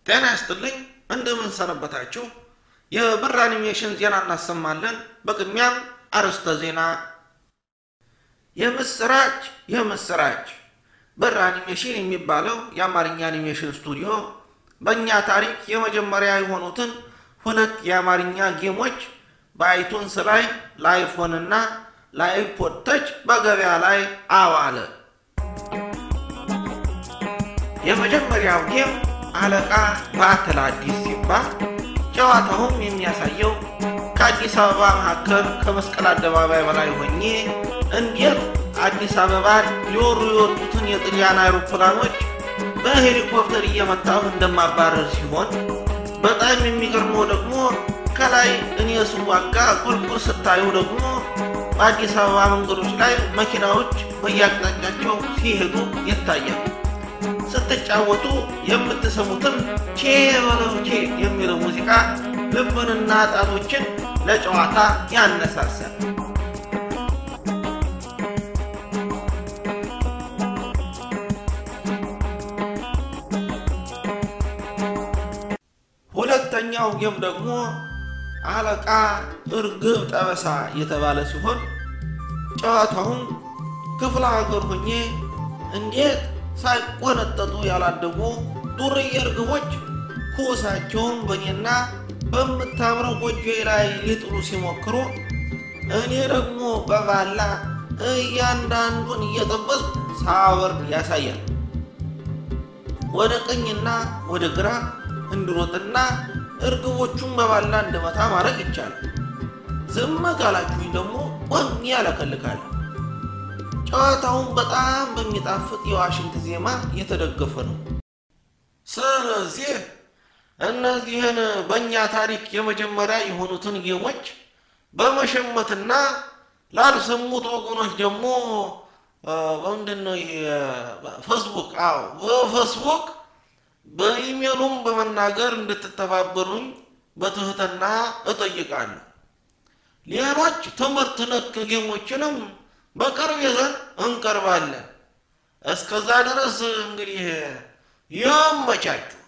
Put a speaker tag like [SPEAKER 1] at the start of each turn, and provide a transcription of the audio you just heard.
[SPEAKER 1] ጤና ይስጥልኝ እንደምን ሰነበታችሁ የብር አኒሜሽን ዜና እናሰማለን በቅድሚያም አርዕስተ ዜና የምስራች ብር አኒሜሽን የሚባለው የአማርኛ አኒሜሽን ስቱዲዮ በእኛ ታሪክ የመጀመሪያ የሆኑትን ሁለት የአማርኛ ጌሞች በአይቱንስ ላይ ለአይፎን እና ለአይፖድ ተች በገበያ ላይ አዋለ የመጀመሪያው ጌም አለቃ ባትል አዲስ ሲባል ጨዋታውም የሚያሳየው ከአዲስ አበባ መካከል ከመስቀል አደባባይ በላይ ሆኜ እንዴት አዲስ አበባ ሊወሩ የወጡትን የጥልያን አውሮፕላኖች በሄሊኮፕተር እየመታሁ እንደማባረር ሲሆን በጣም የሚገርመው ደግሞ ከላይ እኔ ስዋጋ ቁልቁል ስታዩ ደግሞ በአዲስ አበባ መንገዶች ላይ መኪናዎች በየአቅጣጫቸው ሲሄዱ ይታያል ስትጫወቱ የምትሰሙትም ቼ በለው ቼ የሚለው ሙዚቃ ልብንና ጣቶችን ለጨዋታ ያነሳሳል ሁለተኛው ጌም ደግሞ አለቃ እርግብ ጠበሳ የተባለ ሲሆን ጨዋታውን ክፍለ ሀገር ሆኜ እንዴት ሳይቆነጠጡ ያላደጉ ዱርዬ እርግቦች ኩሳቸውን በእኔና በምታምረው ጎጆዬ ላይ ሊጥሉ ሲሞክሩ እኔ ደግሞ በባላ እያንዳንዱን እየጠበስኩ ሳወርድ ያሳያል ወደ ቀኝና ወደ ግራ እንድሮጥና እርግቦቹን በባላ እንደመታ ማድረግ ይቻላል ዝም ካላችሁኝ ደግሞ ቆሜ ያለከልካል ጨዋታውን በጣም በሚጣፍጥ የዋሽንት ዜማ የተደገፈ ነው ስለዚህ እነዚህን በእኛ ታሪክ የመጀመሪያ የሆኑትን ጌሞች በመሸመትና ላልሰሙት ወገኖች ደግሞ በእንደነው ፌስቡክ በፌስቡክ በኢሜሉም በመናገር እንድትተባበሩኝ በትህትና እጠይቃለሁ ሌሎች ትምህርት ነክ ጌሞችንም በቅርብ ይዘን እንቀርባለን እስከዛ ድረስ እንግዲህ ይመቻችሁ